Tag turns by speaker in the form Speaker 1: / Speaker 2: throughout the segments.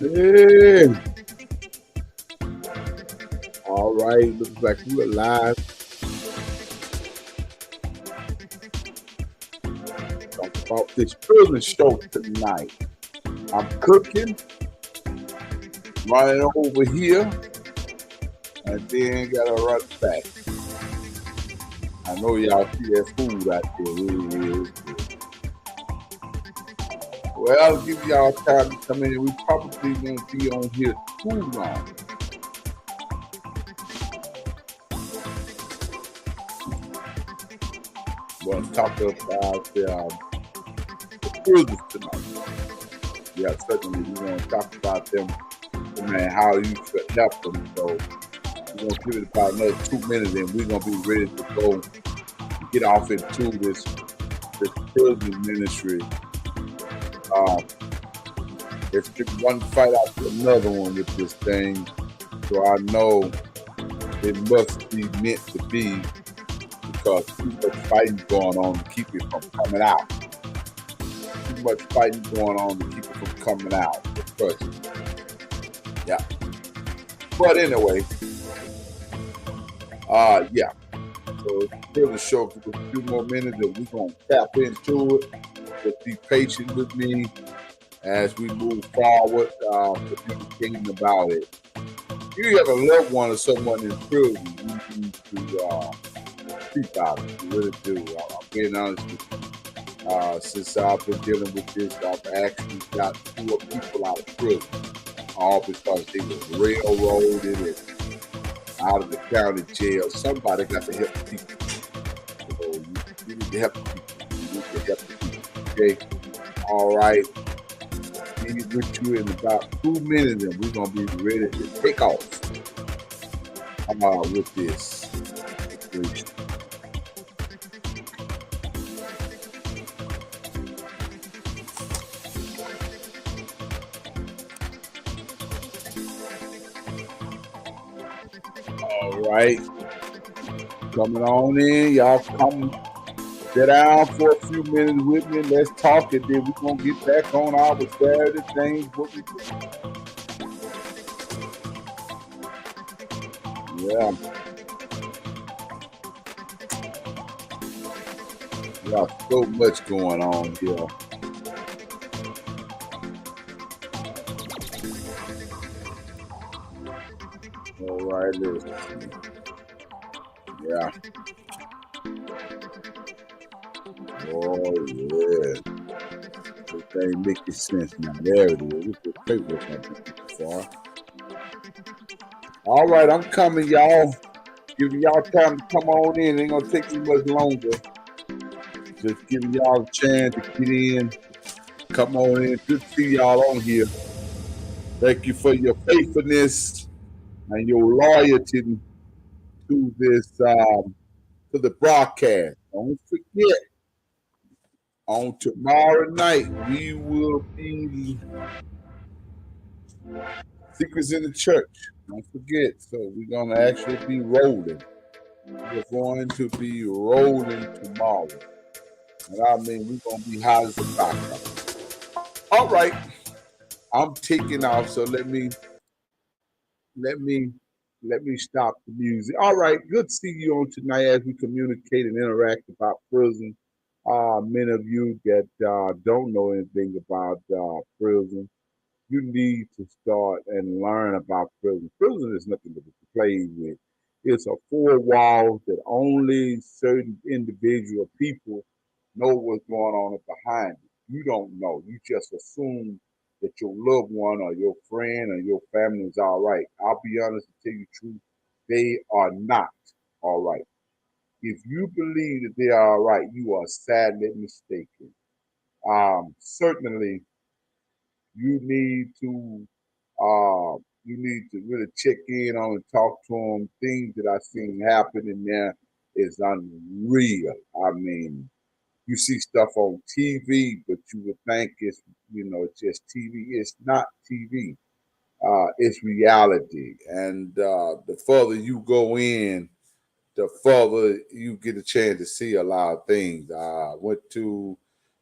Speaker 1: Hey, all right, looks like we're live. Talk about this prison show tonight. I'm cooking, running over here, and then gotta run back. I know y'all see that food out there. It is good. Well, I'll give y'all time to come in. We probably won't be on here too long. We're going to talk about the prisons tonight. Yeah, certainly we want to talk about them and how you could help them. So we're gonna give it about another 2 minutes, and we're gonna be ready to go get off into this prison ministry. Uh, it's been one fight after another one with this thing, so I know it must be meant to be because too much fighting going on to keep it from coming out. Too much fighting going on to keep it from coming out. But yeah. But anyway, yeah. So for the show for a few more minutes, and we're gonna tap into it. Just be patient with me as we move forward, communicating about it. If you have a loved one or someone in prison, you need to speak out. You really do. I'm being honest with you. Since I've been dealing with this, I've actually got 4 people out of prison, all because they were railroaded and out of the county jail. Somebody got to help the people. So you need to help the people. You need to help the people. Okay? All right. Be with you in about 2 minutes, and we're gonna be ready to take off with this situation. All right. Coming on in. Y'all come sit down for a few minutes with me. Let's talk it. Then we're gonna get back on our Saturday things. What we do. Yeah, we got so much going on here. All right, let's see. Yeah. Oh yeah. Everything making sense now. There it is. This is paper something far. All right, I'm coming, y'all. Giving y'all time to come on in. Ain't gonna take me much longer. Just giving y'all a chance to get in. Come on in. Good to see y'all on here. Thank you for your faithfulness and your loyalty to this to the broadcast. Don't forget, on tomorrow night we will be Secrets in the Church. Don't forget. So we're gonna actually be rolling. We're going to be rolling tomorrow. And I mean we're gonna be hot as a rock. All right. I'm taking off, so let me let me stop the music. All right, good to see you on tonight as we communicate and interact about prison. Many of you that don't know anything about prison, you need to start and learn about prison. Prison is nothing to be played with. It's a 4 walls that only certain individual people know what's going on behind it. You don't know. You just assume that your loved one or your friend or your family is all right. I'll be honest and tell you the truth. They are not all right. If you believe that they are all right, you are sadly mistaken. Certainly, you need to really check in on and talk to them. Things that I've seen happen in there is unreal. I mean, you see stuff on TV, but you would think it's just TV. It's not TV. It's reality. And the further you go in, the further you get a chance to see a lot of things. I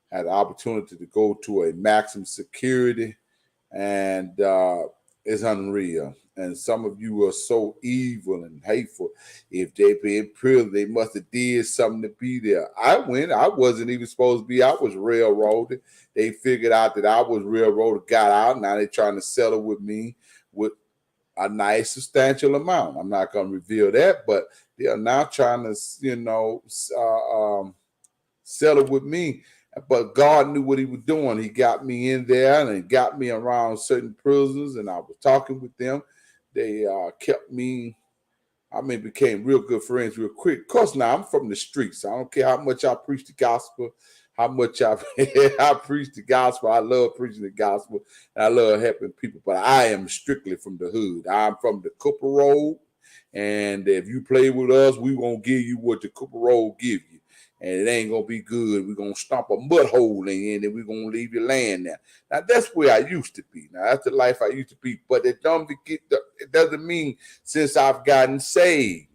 Speaker 1: had the opportunity to go to a maximum security and it's unreal. And some of you are so evil and hateful. If they be in prison, they must have did something to be there. I went. I wasn't even supposed to be. I was railroaded. They figured out that I was railroaded, got out. Now they're trying to settle with me with a nice substantial amount. I'm not going to reveal that, but they are now trying to, settle with me. But God knew what he was doing. He got me in there and got me around certain prisoners, and I was talking with them. They kept me, became real good friends real quick. Of course, now I'm from the streets. I don't care how much I preach the gospel, how much I preach the gospel. I love preaching the gospel, and I love helping people. But I am strictly from the hood. I'm from the Cooper Road, and if you play with us, we gonna give you what the Cooper Road give you. And it ain't gonna be good. We're gonna stomp a mud hole in you, and then we're gonna leave you laying there. Now that's where I used to be. Now that's the life I used to be. But it doesn't mean since I've gotten saved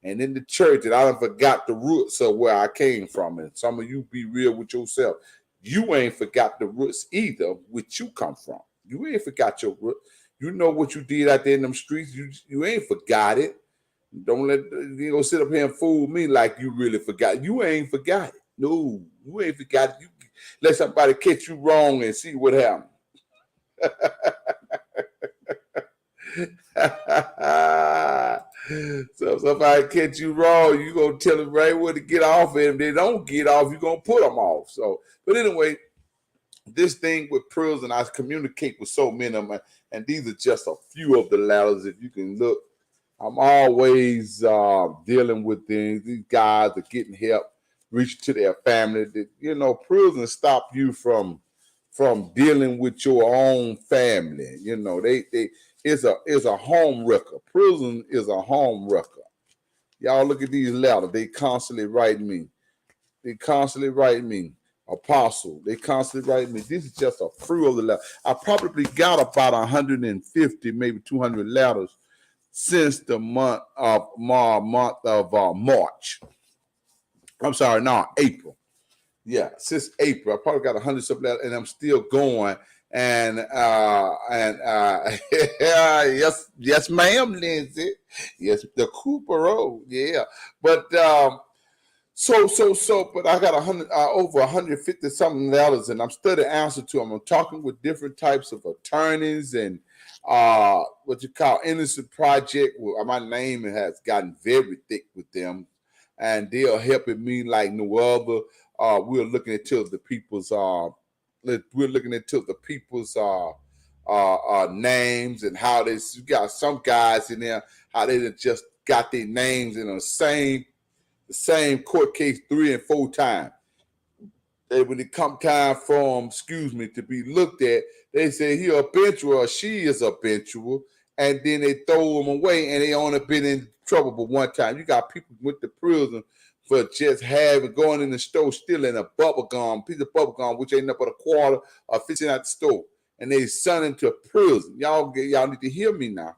Speaker 1: and in the church that I done forgot the roots of where I came from. And some of you be real with yourself. You ain't forgot the roots either, which you come from. You ain't forgot your roots. You know what you did out there in them streets. You ain't forgot it. Don't let you go sit up here and fool me like you really forgot. You ain't forgot it. No, you ain't forgot it. You let somebody catch you wrong and see what happened. So if somebody catch you wrong, you gonna tell them right where to get off, and if they don't get off, you gonna put them off. So, but anyway, this thing with prison, I communicate with so many of them, and these are just a few of the letters. If you can look, I'm always dealing with things. These guys are getting help, reaching to their family. Prison stop you from dealing with your own family. They is a home wrecker. Prison is a home wrecker. Y'all look at these letters. They constantly write me. Apostle. They constantly write me. This is just a few of the letters. I probably got about 150, maybe 200 letters since the month of March. I'm sorry, no, April. Yeah, since April, I probably got 100 something letters, and I'm still going. And yes, ma'am, Lindsay. Yes, the Cooper Road. Yeah, but but I got over 150 something letters, and I'm studying answer to them. I'm talking with different types of attorneys and what you call Innocent Project. My name has gotten very thick with them, and they are helping me like no other. We're looking into the people's names and how they. You got some guys in there how they just got their names in the same court case 3 and 4 times. When it come time for them, to be looked at, they say he a benchual or she is a benchual, and then they throw them away, and they only been in trouble but one time. You got people went to prison for just going in the store stealing a piece of bubble gum, which ain't nothing but a quarter or 50 at the store, and they sent them to prison. Y'all need to hear me now.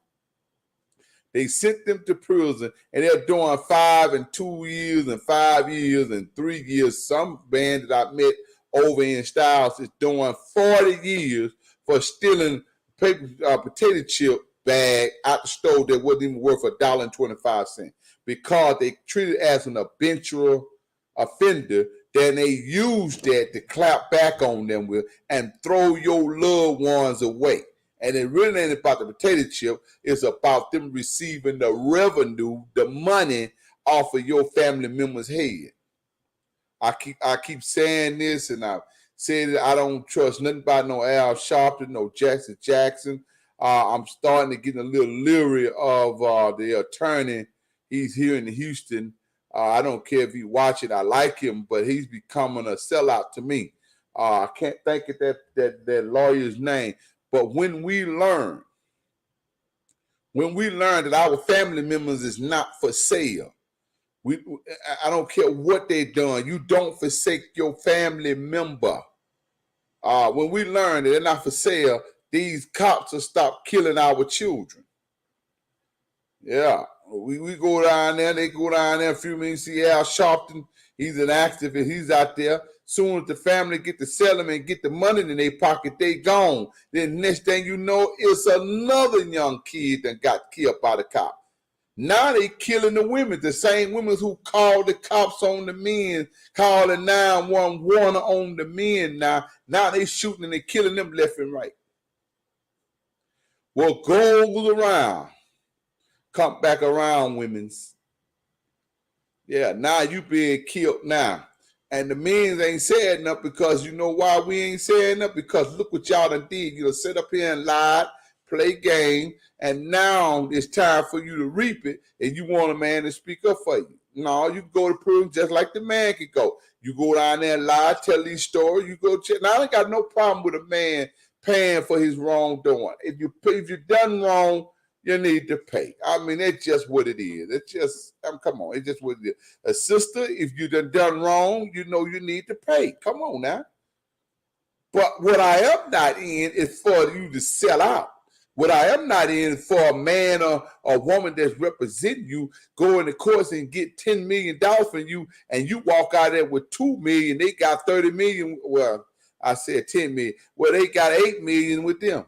Speaker 1: They sent them to prison, and they're doing 5 and 2 years and 5 years and 3 years. Some band that I met over in Styles is doing 40 years for stealing potato chip bag out the store that wasn't even worth $1.25 because they treated it as an habitual offender. Then they used that to clap back on them with and throw your loved ones away. And it really ain't about the potato chip. It's about them receiving the revenue, the money off of your family member's head. I keep saying this, and I've said that I don't trust nothing about no Al Sharpton, no Jackson. I'm starting to get a little leery of the attorney. He's here in Houston. I don't care if you watch it. I like him, but he's becoming a sellout to me. I can't think of that lawyer's name. But when we learn that our family members is not for sale, I don't care what they done. You don't forsake your family member. When we learn that they're not for sale, these cops will stop killing our children. Yeah, We go down there, they go down there. A few minutes, see Al Sharpton. He's an activist. He's out there. Soon as the family get to sell him and get the money in their pocket, they gone. Then next thing you know, it's another young kid that got killed by the cop. Now they killing the women, the same women who called the cops on the men, calling 911 on the men. Now they shooting and they killing them left and right. What goes around, come back around, women's. Yeah, now you being killed now. And the men ain't saying nothing because you know why we ain't saying nothing? Because look what y'all done did. You know, sit up here and lie, play game, and now it's time for you to reap it, and you want a man to speak up for you. No, you go to prison just like the man could go. You go down there and lie, tell these stories, you go check. Now, I ain't got no problem with a man paying for his wrongdoing. If you done wrong, you need to pay. I mean, it's just what it is. It's just, come on, it's just what it is. A sister, if you done wrong, you know you need to pay. Come on now. But what I am not in is for you to sell out. What I am not in for a man or a woman that's representing you, go into courts and get $10 million from you, and you walk out there with $2 million. They got 30 million. Well, I said 10 million. Well, they got 8 million with them.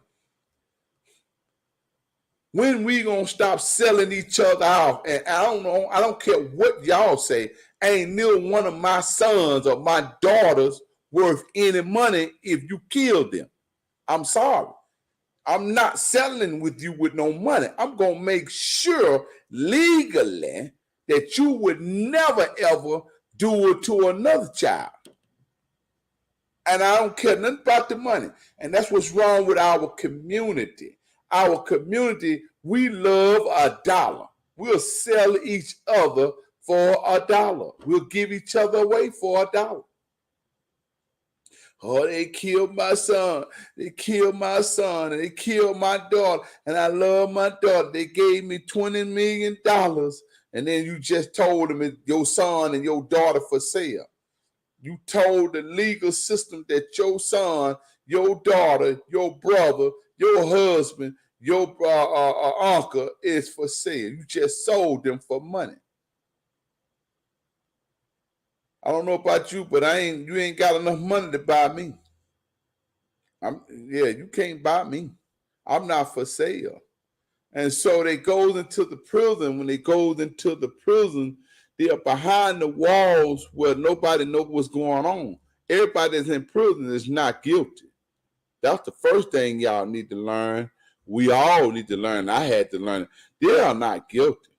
Speaker 1: When we gonna stop selling each other out? And I don't know, I don't care what y'all say. Ain't neither one of my sons or my daughters worth any money if you kill them. I'm sorry. I'm not selling with you with no money. I'm gonna make sure legally that you would never ever do it to another child. And I don't care nothing about the money. And that's what's wrong with our community. Our community, we love $1. We'll sell each other for $1. We'll give each other away for $1. Oh, they killed my son. They killed my son. And they killed my daughter. And I love my daughter. They gave me $20 million. And then you just told them it's your son and your daughter for sale. You told the legal system that your son, your daughter, your brother, your husband, your uncle is for sale. You just sold them for money. I don't know about you, but you ain't got enough money to buy me. You can't buy me. I'm not for sale. And so they go into the prison. When they go into the prison, they are behind the walls where nobody knows what's going on. Everybody that's in prison is not guilty. That's the first thing y'all need to learn. We all need to learn. I had to learn it. They are not guilty.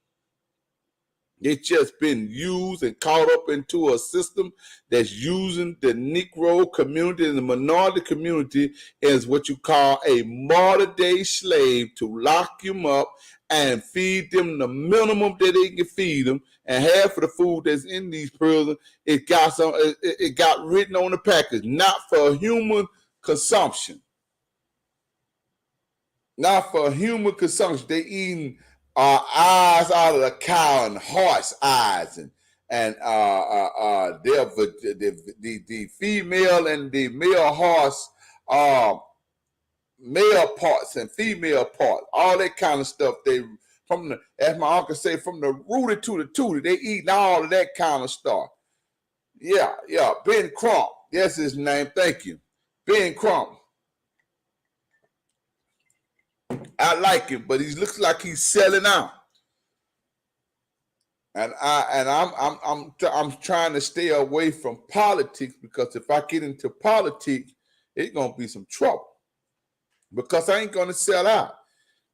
Speaker 1: They've just been used and caught up into a system that's using the Negro community and the minority community as what you call a modern day slave to lock them up and feed them the minimum that they can feed them. And half of the food that's in these prisons, it got written on the package, not for human consumption. Not for human consumption. They eating eyes out of the cow and horse eyes, and the female and the male horse, male parts and female parts, all that kind of stuff. They as my uncle say, from the rooty to the tooty, they eating all of that kind of stuff. Yeah. Ben Crump, that's his name. Thank you, Ben Crump. I like him, but he looks like he's selling out. And I'm trying to stay away from politics, because if I get into politics, it's gonna be some trouble. Because I ain't gonna sell out.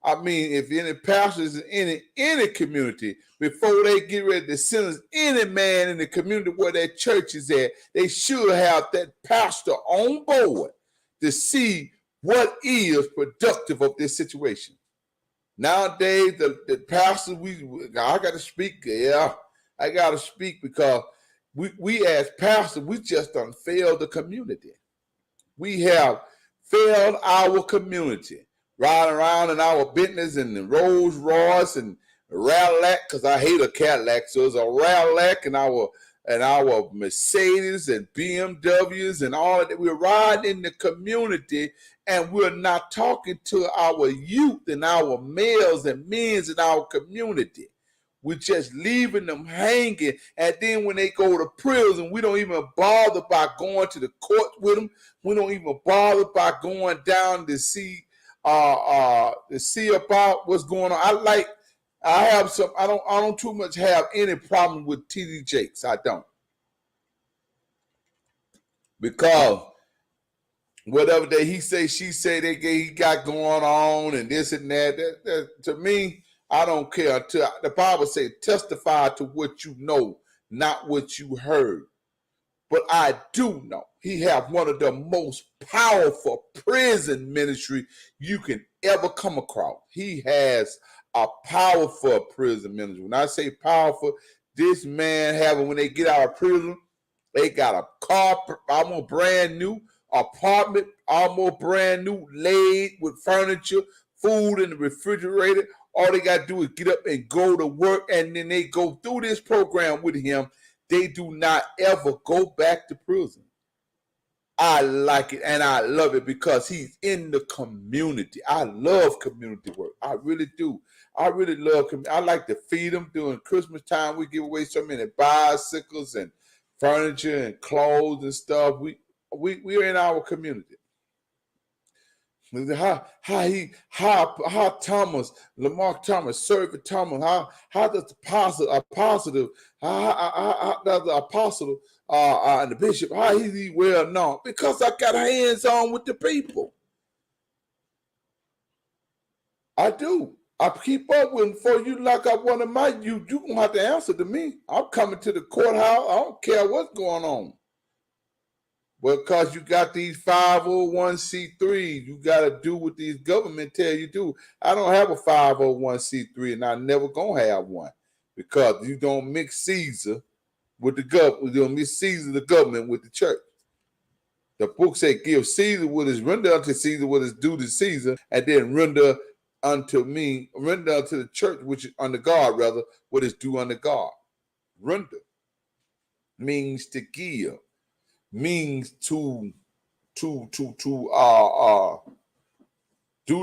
Speaker 1: I mean, if any pastors in any community, before they get ready to sentence any man in the community where that church is at, they should have that pastor on board to see what is productive of this situation. Nowadays, the pastors, I got to speak. Yeah, I got to speak, because we as pastors, we just done failed the community. We have failed our community. Riding around in our business and the Rolls Royce and Cadillac, because I hate a Cadillac, so it's a Cadillac, and our Mercedes and BMWs and all of that. We're riding in the community, and we're not talking to our youth and our males and men in our community. We're just leaving them hanging. And then when they go to prison, we don't even bother by going to the court with them. We don't even bother by going down to see about what's going on. I don't too much have any problem with TD Jakes. I don't. Because whatever that he say, she say, he got going on and this and that, to me, I don't care. Until the Bible says, testify to what you know, not what you heard. But I do know he have one of the most powerful prison ministry you can ever come across. He has a powerful prison ministry. When I say powerful, this man when they get out of prison, they got a car almost brand new, apartment almost brand new, laid with furniture, food in the refrigerator. All they got to do is get up and go to work, and then they go through this program with him. They do not ever go back to prison. I like it and I love it because he's in the community. I love community work. I really do. I really love community. I like to feed them during Christmas time. We give away so many bicycles and furniture and clothes and stuff. We're in our community. How Thomas, Lamar Thomas, Servant Thomas, how does the apostle, how does the apostle and the bishop, how is he well known? Because I got hands on with the people. I do. I keep up with them. Before you lock up one of my, you gonna have to answer to me. I'm coming to the courthouse. I don't care what's going on. Because you got these 501c3s, you got to do what these government tell you to do. I don't have a 501c3, and I never gonna have one because you don't mix Caesar with the government. You don't mix Caesar, the government, with the church. The book said, "Give Caesar what is render unto Caesar what is due to Caesar, and then render unto the church, which is under God, rather, what is due unto God." Render means to give. Means to do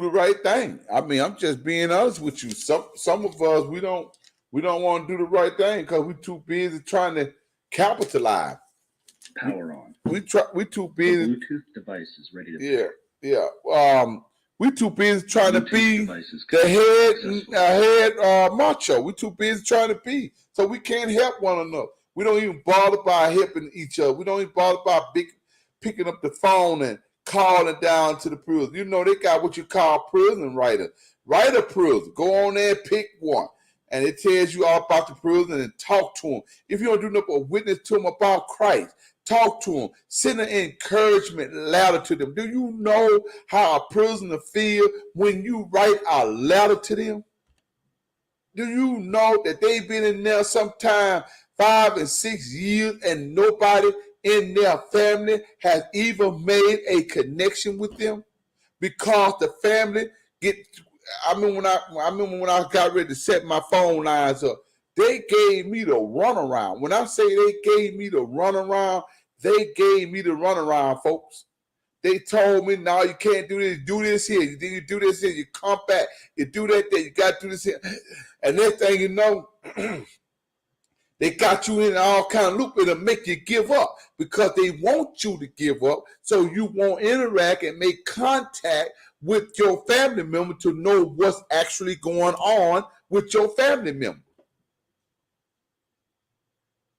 Speaker 1: the right thing. I mean, I'm just being honest with you. Some of us we don't want to do the right thing because we're too busy trying to capitalize.
Speaker 2: Power on.
Speaker 1: We too busy.
Speaker 2: The Bluetooth device is ready to
Speaker 1: yeah. We too busy trying Bluetooth to be the head macho. We too busy trying to be, so we can't help one another. We don't even bother by helping each other. We don't even bother by picking up the phone and calling down to the prison. You know, they got what you call prison writer. Write a prison. Go on there and pick one. And it tells you all about the prison and talk to them. If you don't do nothing but witness to them about Christ, talk to them. Send an encouragement letter to them. Do you know how a prisoner feels when you write a letter to them? Do you know that they've been in there sometime 5 and 6 years and nobody in their family has even made a connection with them? Because the family I remember when I got ready to set my phone lines up, they gave me the runaround. When I say they gave me the runaround, they gave me the runaround, folks. They told me, no, you can't do this here. You do this here, you come back, you do that there, you got to do this here. And next thing you know, they got you in all kind of loop and make you give up because they want you to give up so you won't interact and make contact with your family member to know what's actually going on with your family member.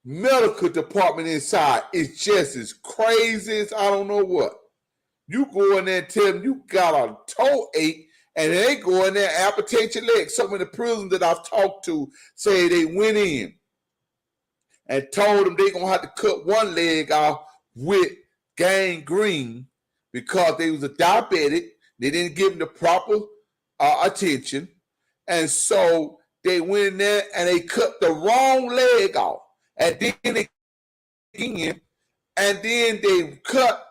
Speaker 1: Medical department inside is just as crazy as I don't know what. You go in there and tell them you got a toe ache and they go in there and amputate your leg. Some of the prisons that I've talked to say they went in and told them they're going to have to cut one leg off with gangrene because they was a diabetic. They didn't give them the proper attention. And so they went in there and they cut the wrong leg off. And then they cut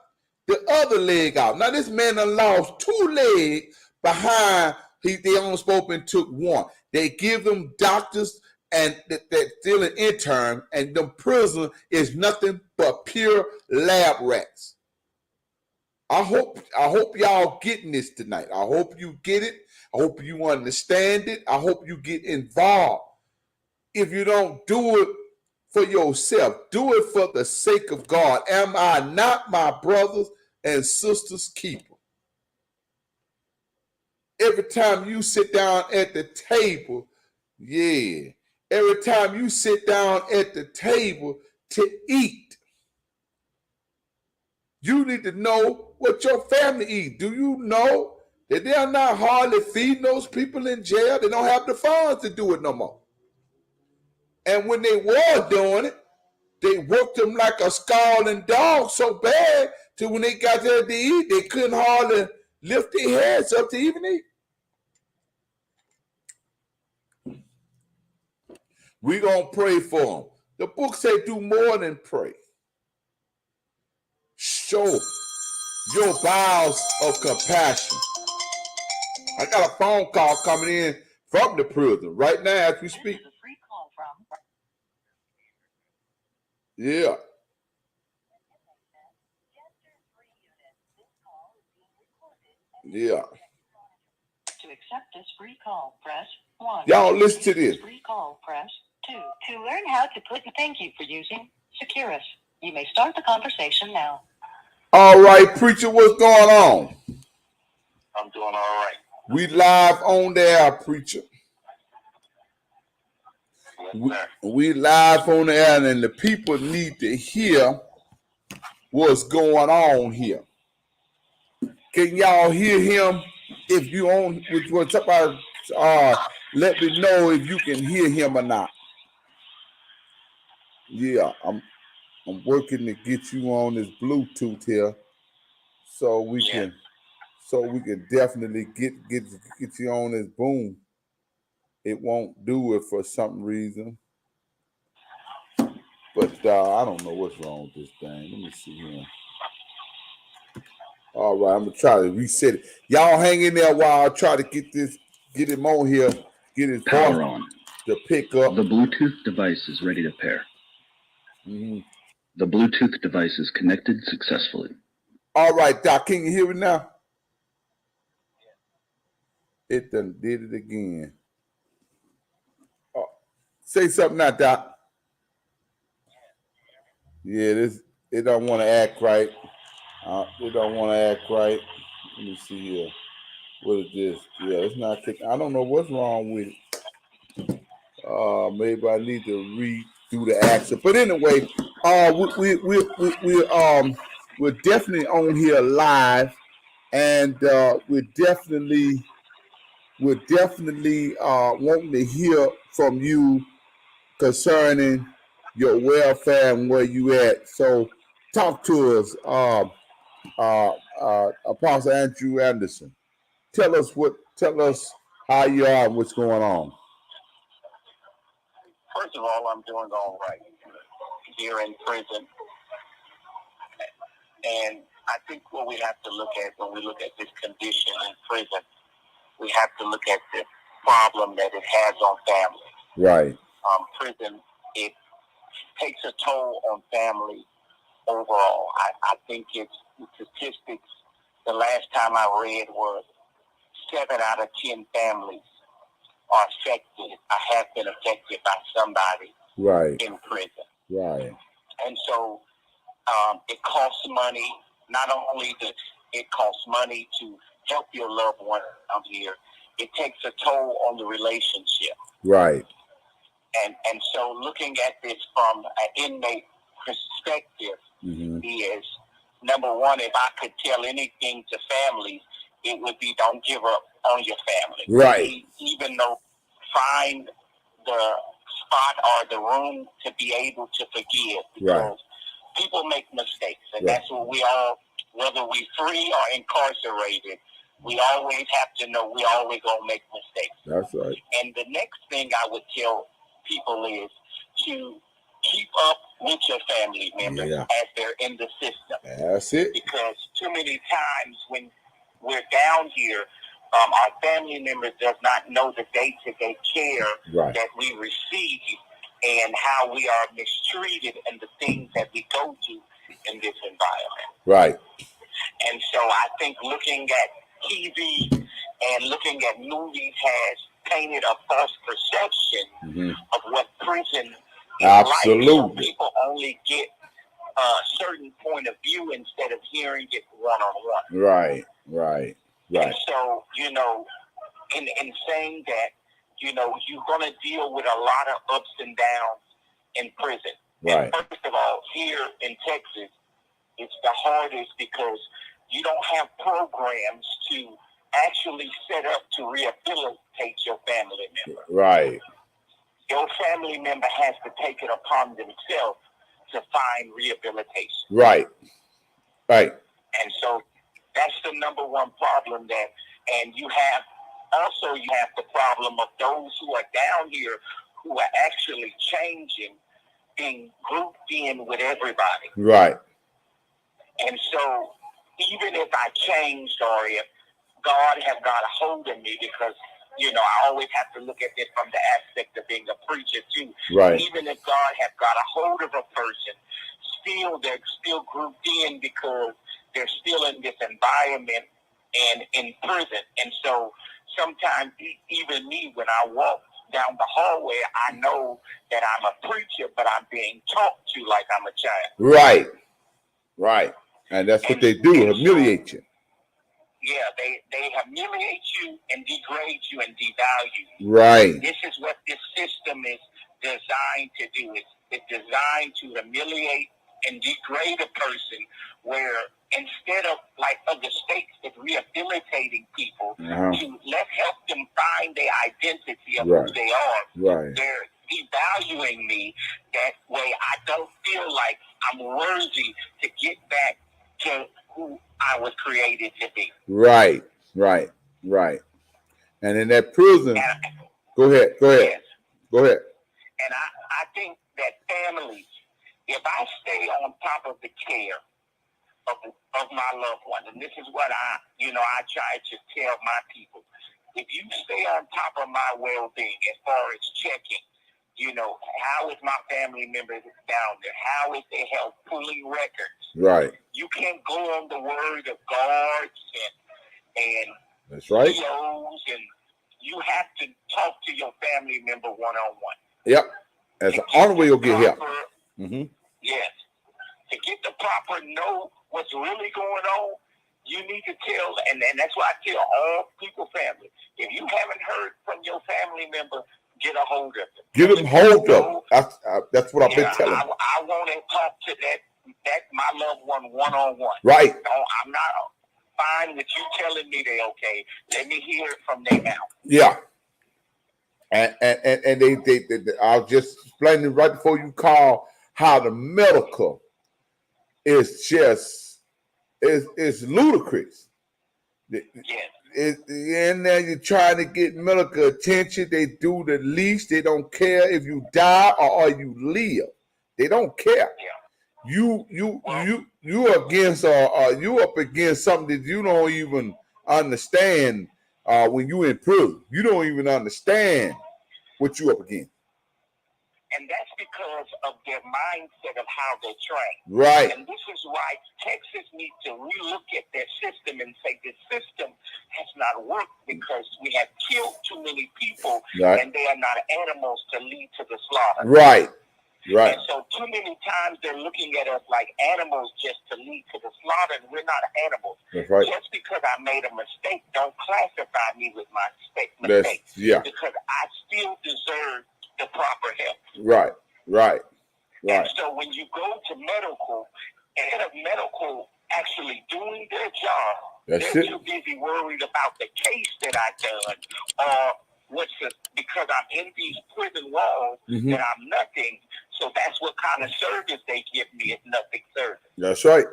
Speaker 1: the other leg out. Now this man done lost 2 legs behind they only spoke and took one. They give them doctors and that still an intern, and the prison is nothing but pure lab rats. I hope y'all getting this tonight. I hope you get it. I hope you understand it. I hope you get involved. if you don't do it for yourself. Do it for the sake of God. Am I not my brothers and sisters' keeper? Every time you sit down at the table, yeah. Every time you sit down at the table to eat, you need to know what your family eat. Do you know that they are not hardly feeding those people in jail? They don't have the funds to do it no more. And when they were doing it, they worked them like a scalding dog so bad till when they got there to eat, they couldn't hardly lift their heads up to even eat. We're going to pray for them. The book say do more than pray. Show your bowels of compassion. I got a phone call coming in from the prison right now as we speak. Yeah. Yeah.
Speaker 3: To accept this free call, press 1.
Speaker 1: Y'all listen to this.
Speaker 3: Free call, press 2. To learn how to put thank you for using Securus. You may start the conversation now.
Speaker 1: All right, preacher, what's going on?
Speaker 4: I'm doing all right.
Speaker 1: We live on the air, preacher.
Speaker 4: Yes,
Speaker 1: we live on the air, and the people need to hear what's going on here. Can y'all hear him? If you on, which was somebody, let me know if you can hear him or not. Yeah, I'm working to get you on this Bluetooth here, so we can definitely get you on this boom. It won't do it for some reason, but I don't know what's wrong with this thing. Let me see here. All right, I'm gonna try to reset it. Y'all hang in there while I try to get him on here, get his
Speaker 2: Power on.
Speaker 1: To pick up.
Speaker 2: The Bluetooth device is ready to pair.
Speaker 1: Mm-hmm.
Speaker 2: The Bluetooth device is connected successfully.
Speaker 1: All right, Doc, can you hear me now? It done did it again. Say something now, Doc. Yeah, it don't want to act right. It don't want to act right. Let me see here. What is this? Yeah, it's not. I don't know what's wrong with it. Maybe I need to redo the action. But anyway, we're definitely on here live, and we're definitely wanting to hear from you concerning your welfare and where you at. So talk to us, Apostle Andrew Anderson. Tell us how you are and what's going on.
Speaker 4: First of all, I'm doing all right here in prison. And I think what we have to look at when we look at this condition in prison, we have to look at the problem that it has on families.
Speaker 1: Right.
Speaker 4: Prison, it takes a toll on families overall. I think it's statistics. The last time I read was 7 out of 10 families are affected, have been affected by somebody in prison.
Speaker 1: Right.
Speaker 4: And so it costs money. Not only does it cost money to help your loved one out here, it takes a toll on the relationship.
Speaker 1: Right.
Speaker 4: And so looking at this from an inmate perspective is, number one, if I could tell anything to families, it would be don't give up on your family.
Speaker 1: Right.
Speaker 4: Even though find the spot or the room to be able to forgive. Because people make mistakes. And that's what we all, whether we free or incarcerated, we always have to know we always going to make mistakes.
Speaker 1: That's right.
Speaker 4: And the next thing I would tell people is to keep up with your family members as they're in the system.
Speaker 1: That's it.
Speaker 4: Because too many times when we're down here, our family members does not know the day-to-day care that we receive and how we are mistreated and the things that we go to in this environment.
Speaker 1: Right.
Speaker 4: And so I think looking at TV and looking at movies has painted a false perception
Speaker 1: Mhm.
Speaker 4: of what prison is
Speaker 1: Absolutely.
Speaker 4: like. So people only get a certain point of view instead of hearing it one-on-one.
Speaker 1: Right, right, right.
Speaker 4: And so, in saying that, you're going to deal with a lot of ups and downs in prison.
Speaker 1: Right.
Speaker 4: And first of all, here in Texas, it's the hardest because you don't have programs to actually set up to rehabilitate your family member.
Speaker 1: Right.
Speaker 4: Your family member has to take it upon themselves to find rehabilitation.
Speaker 1: Right. Right.
Speaker 4: And so that's the number one problem and you have the problem of those who are down here who are actually changing, being grouped in with everybody.
Speaker 1: Right.
Speaker 4: And so even if I changed or if God have got a hold of me, because, I always have to look at it from the aspect of being a preacher too.
Speaker 1: Right.
Speaker 4: Even if God have got a hold of a person, still they're still grouped in because they're still in this environment and in prison. And so sometimes even me, when I walk down the hallway, I know that I'm a preacher, but I'm being talked to like I'm a child.
Speaker 1: Right. Right. And that's what they do, humiliate you.
Speaker 4: Yeah, they humiliate you and degrade you and devalue you.
Speaker 1: Right.
Speaker 4: This is what this system is designed to do. It's designed to humiliate and degrade a person, where instead of like other states that rehabilitating people to let's help them find their identity of who they are.
Speaker 1: Right.
Speaker 4: They're devaluing me. That way I don't feel like I'm worthy to get back to who I was created to be.
Speaker 1: Right. Right. Right. And in that prison, go ahead.
Speaker 4: Yes.
Speaker 1: Go ahead.
Speaker 4: And I think that families, if I stay on top of the care of my loved ones, and this is what I try to tell my people, if you stay on top of my well-being as far as checking, how is my family member down there? How is their health? Pulling records.
Speaker 1: Right.
Speaker 4: You can't go on the word of guards and
Speaker 1: that's right.
Speaker 4: COs, and you have to talk to your family member one-on-one.
Speaker 1: Yep. That's the only way you'll get help.
Speaker 4: Mm-hmm. Yes. To get the proper know what's really going on, you need to tell, and that's why I tell all people, family, if you haven't heard from your family member, get a hold of them.
Speaker 1: Get them hold of them. That's what I've been telling them.
Speaker 4: I want to talk to that my loved one one-on-one.
Speaker 1: Right.
Speaker 4: No, I'm not fine with you telling me they okay. Let me hear it from their mouth.
Speaker 1: Yeah. And they I'll just explain it right before you call how the medical is just is ludicrous.
Speaker 4: Yes.
Speaker 1: And then you're trying to get medical attention. They do the least. They don't care if you die or you live. They don't care.
Speaker 4: Yeah.
Speaker 1: You against you up against something that you don't even understand when you in prison. You don't even understand what you up against.
Speaker 4: And that's because of their mindset of how they train.
Speaker 1: Right.
Speaker 4: And this is why Texas needs to relook at their system and say the system has not worked because we have killed too many people, and they are not animals to lead to the slaughter.
Speaker 1: Right. Right.
Speaker 4: And so too many times they're looking at us like animals just to lead to the slaughter, and we're not animals.
Speaker 1: That's right.
Speaker 4: Just because I made a mistake, don't classify me with my mistake. Because I still deserve the proper help.
Speaker 1: Right.
Speaker 4: And so when you go to medical, instead of medical actually doing their job, they're too busy worried about the case that I done, or because I'm in these prison walls that I'm nothing. So that's what kind of service they give me, is nothing service. That's
Speaker 1: right.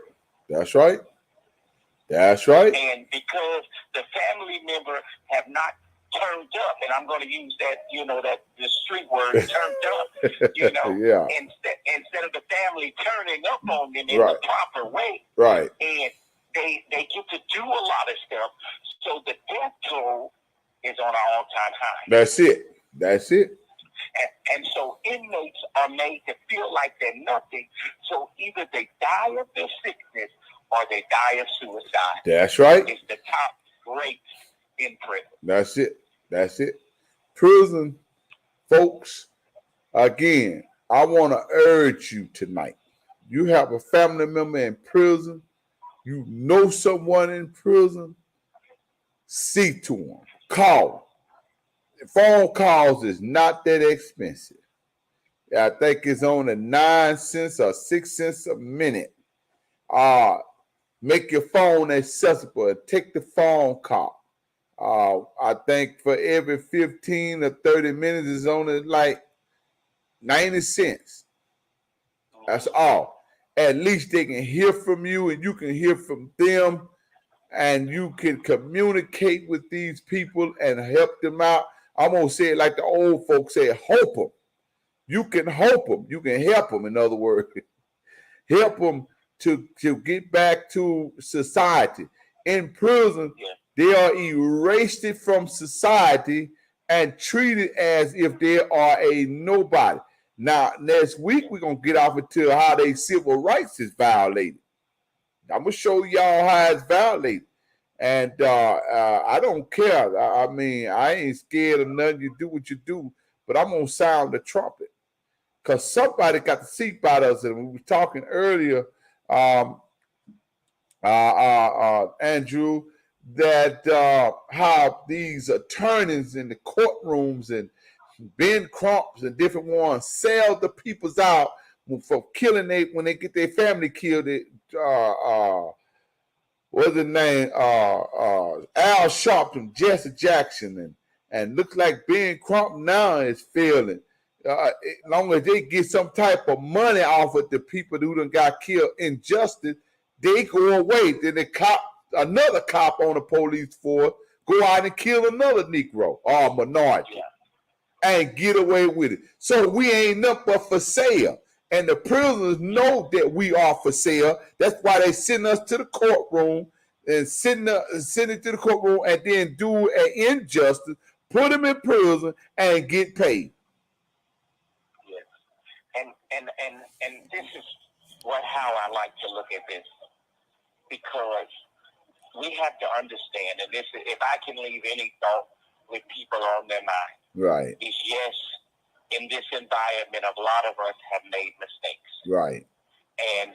Speaker 4: And because the family member have not turned up, and I'm going to use that, that the street word, turned up, instead of the family turning up on them in the proper way.
Speaker 1: Right.
Speaker 4: And they get to do a lot of stuff. So the death toll is on an all-time high.
Speaker 1: That's it.
Speaker 4: And so inmates are made to feel like they're nothing. So either they die of their sickness or they die of suicide.
Speaker 1: That's right.
Speaker 4: It's the top rate in prison.
Speaker 1: That's it. prison folks, again, I want to urge you tonight. You have a family member in prison, you know someone in prison, see to them, call. Phone calls is not that expensive. I think it's only 9 cents or 6 cents a minute. Make your phone accessible. Take the phone call. I think for every 15 or 30 minutes is only like 90 cents. That's all. At least they can hear from you and you can hear from them, and you can communicate with these people and help them out. I'm going to say it like the old folks say, hope them. You can hope them. You can help them, in other words. Help them to get back to society. In prison, they are erased from society and treated as if they are a nobody. Now, next week, we're going to get off into how their civil rights is violated. I'm going to show y'all how it's violated. And I don't care. I mean, I ain't scared of nothing. You do what you do. But I'm going to sound the trumpet. Because somebody got to see about us. And we were talking earlier, Andrew, that how these attorneys in the courtrooms and Ben Crumps and different ones sell the peoples out for killing when they get their family killed. What's his name? Al Sharpton, Jesse Jackson, and looks like Ben Crump now is failing. As long as they get some type of money off of the people who done got killed injustice, they go away. Then another cop on the police force go out and kill another Negro or minority and get away with it. So we ain't nothing but for sale. And the prisoners know that we are for sale. That's why they send us to the courtroom and send it to the courtroom and then do an injustice, put them in prison and get paid.
Speaker 4: Yes. And this is how I like to look at this, because we have to understand, and this is, if I can leave any thought with people on their mind,
Speaker 1: right,
Speaker 4: is yes, in this environment, a lot of us have made mistakes.
Speaker 1: Right.
Speaker 4: And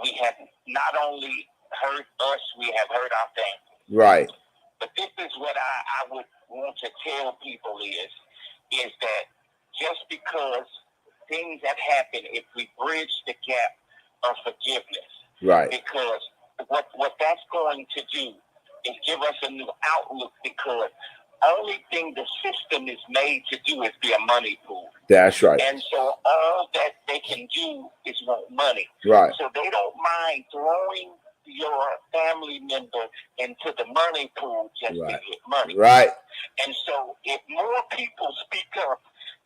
Speaker 4: we have not only hurt us, we have hurt our family.
Speaker 1: Right.
Speaker 4: But this is what I would want to tell people is that just because things have happened, if we bridge the gap of forgiveness,
Speaker 1: right,
Speaker 4: because what that's going to do is give us a new outlook, because only thing the system is made to do is be a money pool.
Speaker 1: That's right.
Speaker 4: And so all that they can do is want money.
Speaker 1: Right.
Speaker 4: So they don't mind throwing your family member into the money pool just to get money.
Speaker 1: Right.
Speaker 4: And so if more people speak up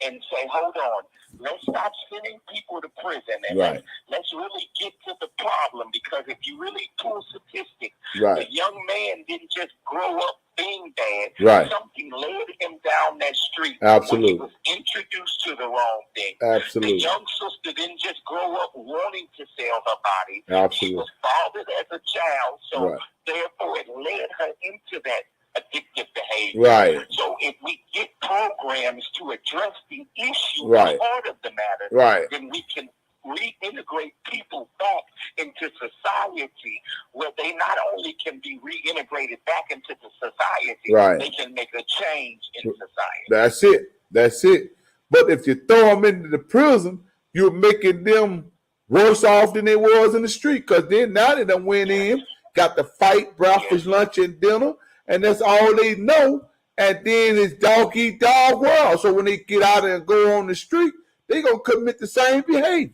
Speaker 4: and say, hold on, let's stop sending people to prison, and let's really get to the problem, because if you really pull statistics, the young man didn't just grow up being bad.
Speaker 1: Right.
Speaker 4: Something led him down that street.
Speaker 1: Absolutely.
Speaker 4: When he was introduced to the wrong thing.
Speaker 1: Absolutely.
Speaker 4: The young sister didn't just grow up wanting to sell her body.
Speaker 1: Absolutely.
Speaker 4: She was fathered as a child, so therefore it led her into that addictive behavior.
Speaker 1: Right.
Speaker 4: So if we get programs to address the issue, the heart of the matter, then we can reintegrate people back into society, where they not only can be reintegrated back into the society, they can make a change in society.
Speaker 1: That's it. But if you throw them into the prison, you're making them worse off than they was in the street, because then now they done went in, got to fight breakfast, lunch, and dinner, and that's all they know. And then it's dog eat dog world. So when they get out and go on the street, they gonna commit the same behavior.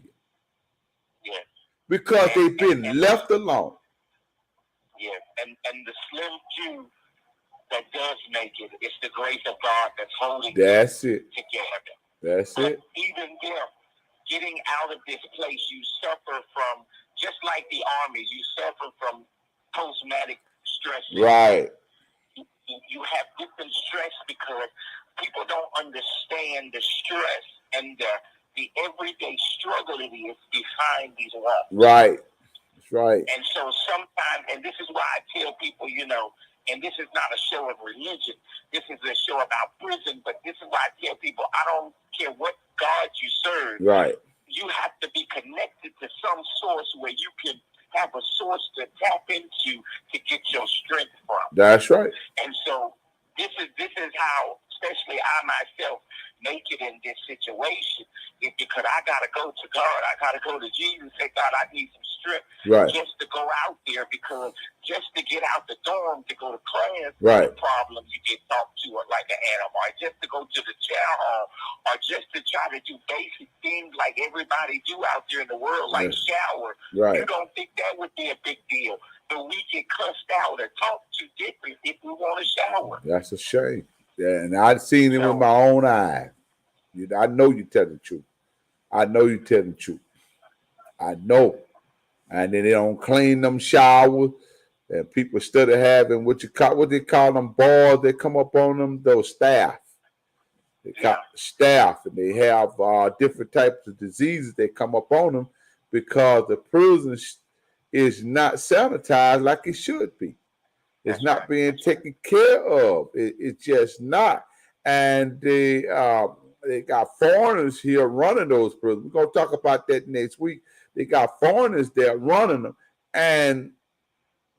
Speaker 1: Because they've been left alone.
Speaker 4: Yes, and the slim few that does make it, it's the grace of God that's holding them together.
Speaker 1: That's it.
Speaker 4: Even them getting out of this place, you suffer from, just like the Army, you suffer from post-traumatic stress.
Speaker 1: Right.
Speaker 4: You have different stress because people don't understand the stress and the everyday struggle it is behind these walls.
Speaker 1: Right. That's right.
Speaker 4: And so sometimes, and this is why I tell people, And this is not a show of religion. This is a show about prison. But this is why I tell people, I don't care what God you serve.
Speaker 1: Right.
Speaker 4: You have to be connected to some source where you can have a source to tap into to get your strength from.
Speaker 1: That's right.
Speaker 4: And so this is how, especially I myself, make it in this situation. Is because I gotta go to God. I gotta go to Jesus. Say, God, I need some strength
Speaker 1: Right.
Speaker 4: just to go out there, because just to get out the dorm to go to class,
Speaker 1: Right.
Speaker 4: the problem you get talked to like an animal, or just to go to the chow hall, or just to try to do basic things like everybody do out there in the world, like shower.
Speaker 1: Right.
Speaker 4: You don't think that would be a big deal? But we get cussed out or talked to different if we want to shower.
Speaker 1: That's a shame. Yeah, and I've seen it with my own eyes. I know you tell the truth. I know you tell the truth. I know. And then they don't clean them showers. And people instead of having what they call them balls, they come up on them, those staff. They call staff, and they have different types of diseases that come up on them because the prison is not sanitized like it should be. It's not being taken care of. It's just not. And they got foreigners here running those prisons. We're going to talk about that next week. They got foreigners there running them. And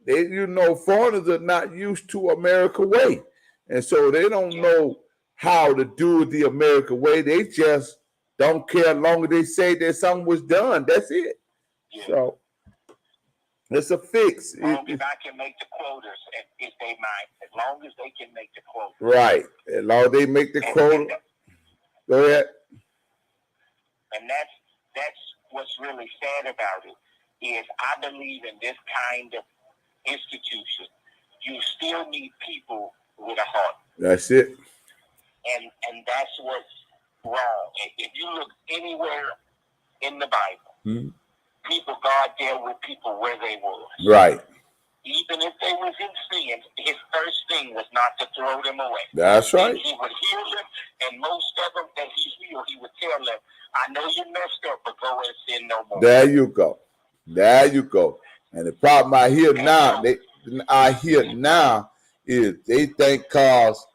Speaker 1: foreigners are not used to America way. And so they don't know how to do it the America way. They just don't care as long as they say that something was done. That's it.
Speaker 4: Yeah.
Speaker 1: So it's a fix.
Speaker 4: As long as I can make the quotas, if they mind. As long as they can make the quotas.
Speaker 1: Right. As long as they make the quota. Go ahead.
Speaker 4: And that's what's really sad about it, is I believe in this kind of institution, you still need people with a heart.
Speaker 1: That's it.
Speaker 4: And that's what's wrong. If you look anywhere in the Bible, people, God dealt with people where they were.
Speaker 1: Right.
Speaker 4: Even if they was in sin, his first thing was not to throw them away.
Speaker 1: That's right.
Speaker 4: And he would heal them, and most of them that he healed, he would tell them, I know you messed up, but go and sin no more.
Speaker 1: There you go. There you go. And the problem I hear now is they think because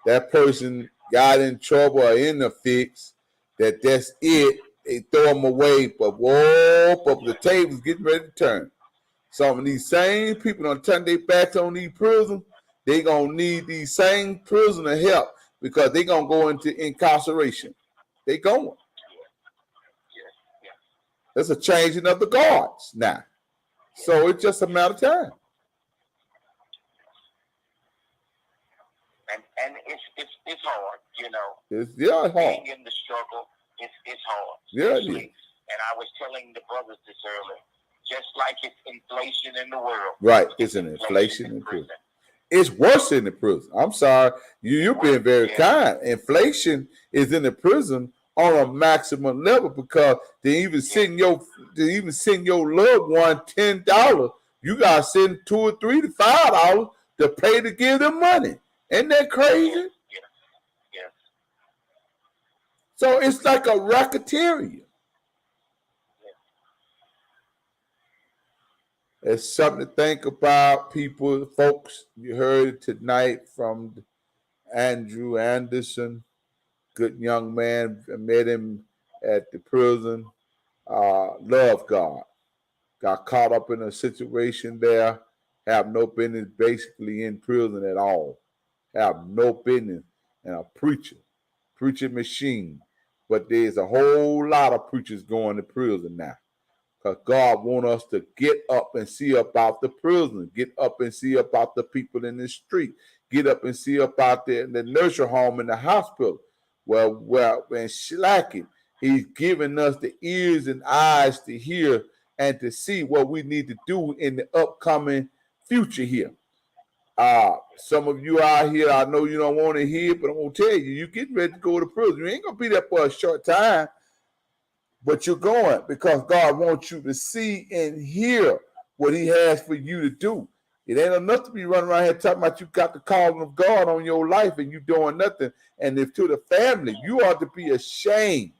Speaker 1: that person got in trouble or in a fix, that's it. They throw them away, but the table's getting ready to turn. Some of these same people don't turn their backs on these prisons. They gonna need these same prisoner help because they gonna go into incarceration. They going. There's a changing of the guards now, so it's just a matter of time.
Speaker 4: And it's hard,
Speaker 1: It's hard.
Speaker 4: Being in the struggle, it's hard.
Speaker 1: Yeah, it is.
Speaker 4: And I was telling the brothers this earlier, just like it's inflation in the world.
Speaker 1: Right, it's an inflation in prison. It's worse in the prison. I'm sorry, you're being very kind. Inflation is in the prison on a maximum level because they even send your loved one $10. You gotta send $2 or $3 to $5 to pay to give them money. Ain't that crazy?
Speaker 4: Yes.
Speaker 1: So it's like a racketeering. It's something to think about, people, folks. You heard it tonight from Andrew Anderson, good young man. I met him at the prison. Love God. Got caught up in a situation there. Have no business basically in prison at all. Have no business. And a preaching machine. But there's a whole lot of preachers going to prison now. Because God wants us to get up and see about the prison, get up and see about the people in the street, get up and see about the nursery home and the hospital. Well, when slacking, he's giving us the ears and eyes to hear and to see what we need to do in the upcoming future here. Some of you out here, I know you don't want to hear, but I'm going to tell you, you're getting ready to go to prison. You ain't going to be there for a short time. But you're going because God wants you to see and hear what he has for you to do. It ain't enough to be running around here talking about you got the calling of God on your life and you doing nothing. And if to the family, you ought to be ashamed.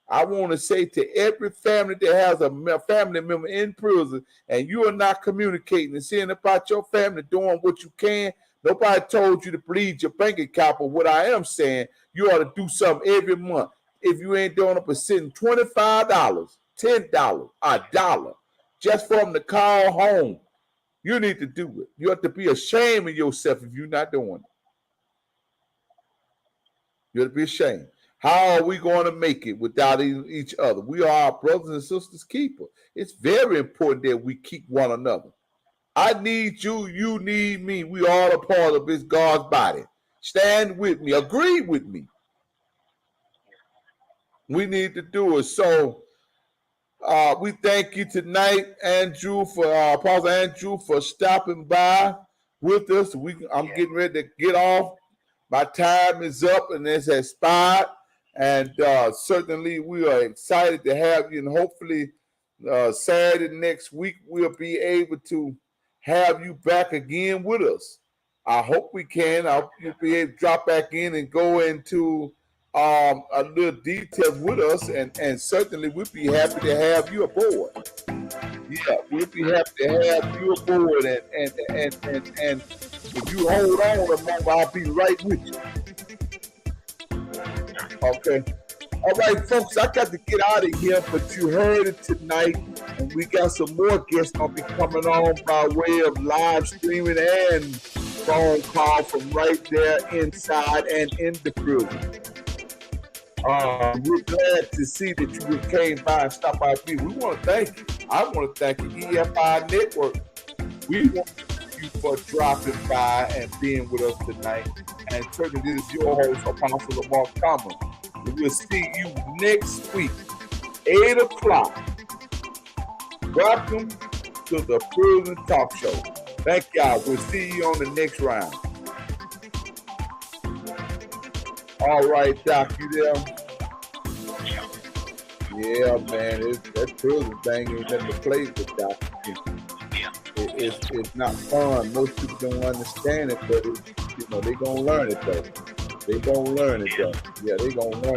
Speaker 1: I want to say to every family that has a family member in prison and you are not communicating and seeing about your family doing what you can Nobody told you to bleed your bank account, but what I am saying, you ought to do something every month. If you ain't doing up a sitting $25, $10, $1, just for them to call home, you need to do it. You have to be ashamed of yourself if you're not doing it. You have to be ashamed. How are we going to make it without each other? We are our brothers and sisters' keeper. It's very important that we keep one another. I need you, you need me. We all a part of this God's body. Stand with me, agree with me. We need to do it. So we thank you tonight, Andrew, for Apostle Andrew, for stopping by with us. I'm getting ready to get off. My time is up and it's expired. And certainly we are excited to have you. And hopefully Saturday next week we'll be able to have you back again with us. I hope we can. You'll be able to drop back in and go into a little details with us, and certainly we'll be happy to have you aboard. Yeah, we'll be happy to have you aboard, and if you hold on a moment, I'll be right with you. Okay. All right, folks, I got to get out of here, but you heard it tonight, and we got some more guests going to be coming on by way of live streaming and phone call from right there inside and in the building. We're glad to see that you came by and stopped by. We want to thank you. I want to thank you, EFI Network. We want to thank you for dropping by and being with us tonight. And certainly this is your host, Apostle Lamar Thomas. We'll see you next week, 8 o'clock. Welcome to the Prison Talk Show. Thank y'all. We'll see you on the next round. All right, Doc, you there? Yeah, man, that prison thing ain't nothing to play with, Doc. It's not fun. Most people don't understand it, but they're going to learn it, though. They're going to learn it, though. Yeah, they're going to learn it.